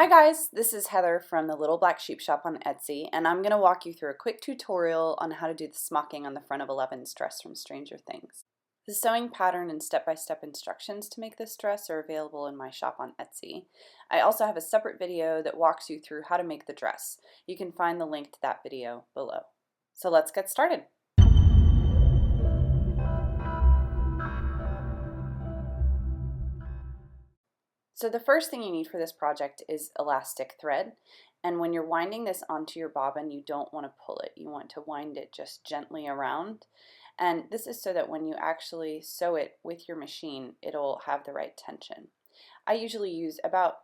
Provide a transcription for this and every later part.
Hi guys, this is Heather from the Little Black Sheep Shop on Etsy, and I'm going to walk you through a quick tutorial on how to do the smocking on the front of Eleven's dress from Stranger Things. The sewing pattern and step-by-step instructions to make this dress are available in my shop on Etsy. I also have a separate video that walks you through how to make the dress. You can find the link to that video below. So let's get started. So the first thing you need for this project is elastic thread, and when you're winding this onto your bobbin, you don't want to pull it. You want to wind it just gently around, and this is so that when you actually sew it with your machine, it'll have the right tension. I usually use about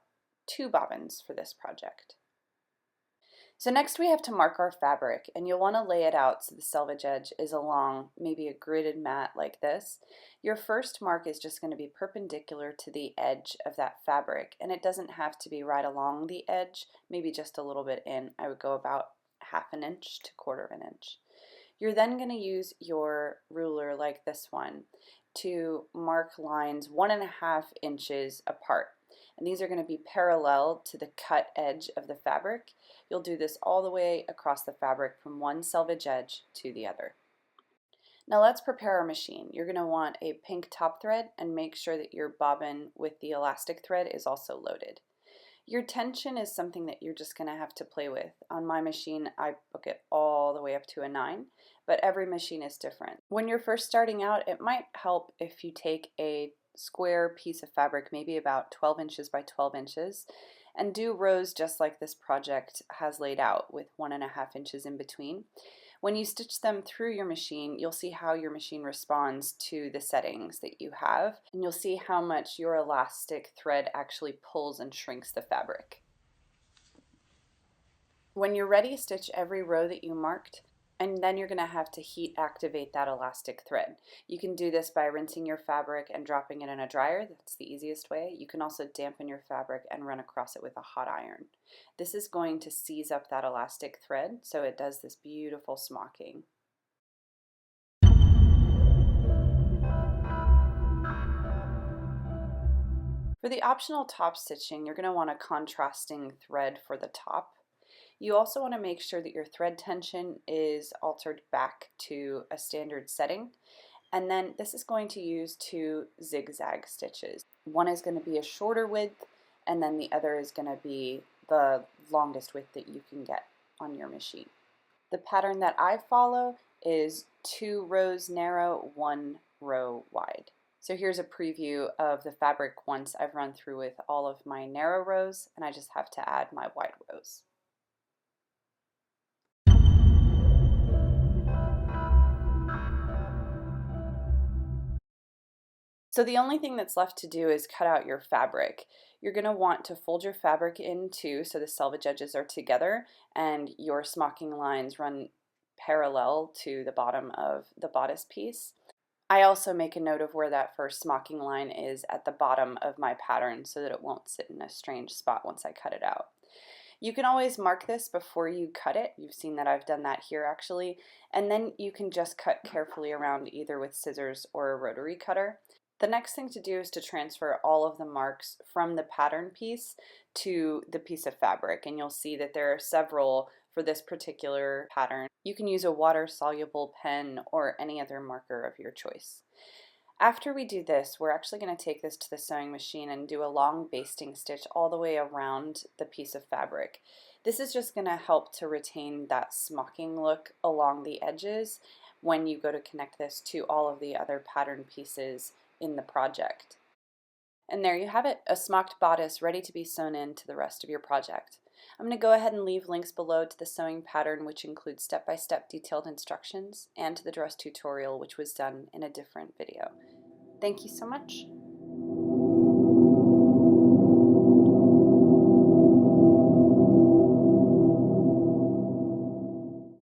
2 bobbins for this project. So next we have to mark our fabric, and you'll want to lay it out so the selvage edge is along maybe a gridded mat like this. Your first mark is just going to be perpendicular to the edge of that fabric, and it doesn't have to be right along the edge, maybe just a little bit in. I would go about 1/2 inch to 1/4 inch. You're then going to use your ruler like this one to mark lines 1.5 inches apart. And these are going to be parallel to the cut edge of the fabric. You'll do this all the way across the fabric from one selvage edge to the other. Now let's prepare our machine. You're going to want a pink top thread and make sure that your bobbin with the elastic thread is also loaded. Your tension is something that you're just going to have to play with. On my machine, I book it all the way up to a 9, but every machine is different. When you're first starting out, it might help if you take a square piece of fabric, maybe about 12 inches by 12 inches, and do rows just like this project has laid out with 1.5 inches in between. When you stitch them through your machine, you'll see how your machine responds to the settings that you have, and you'll see how much your elastic thread actually pulls and shrinks the fabric. When you're ready, stitch every row that you marked, and then you're going to have to heat activate that elastic thread. You can do this by rinsing your fabric and dropping it in a dryer. That's the easiest way. You can also dampen your fabric and run across it with a hot iron. This is going to seize up that elastic thread so it does this beautiful smocking. For the optional top stitching, you're going to want a contrasting thread for the top. You also want to make sure that your thread tension is altered back to a standard setting. And then this is going to use 2 zigzag stitches. One is going to be a shorter width, and then the other is going to be the longest width that you can get on your machine. The pattern that I follow is 2 rows narrow, 1 row wide. So here's a preview of the fabric once I've run through with all of my narrow rows, and I just have to add my wide rows. So the only thing that's left to do is cut out your fabric. You're going to want to fold your fabric in two so the selvage edges are together and your smocking lines run parallel to the bottom of the bodice piece. I also make a note of where that first smocking line is at the bottom of my pattern so that it won't sit in a strange spot once I cut it out. You can always mark this before you cut it. You've seen that I've done that here actually. And then you can just cut carefully around either with scissors or a rotary cutter. The next thing to do is to transfer all of the marks from the pattern piece to the piece of fabric, and you'll see that there are several for this particular pattern. You can use a water-soluble pen or any other marker of your choice. After we do this, we're actually going to take this to the sewing machine and do a long basting stitch all the way around the piece of fabric. This is just going to help to retain that smocking look along the edges when you go to connect this to all of the other pattern pieces in the project. And there you have it, a smocked bodice ready to be sewn into the rest of your project. I'm going to go ahead and leave links below to the sewing pattern, which includes step-by-step detailed instructions, and to the dress tutorial, which was done in a different video. Thank you so much.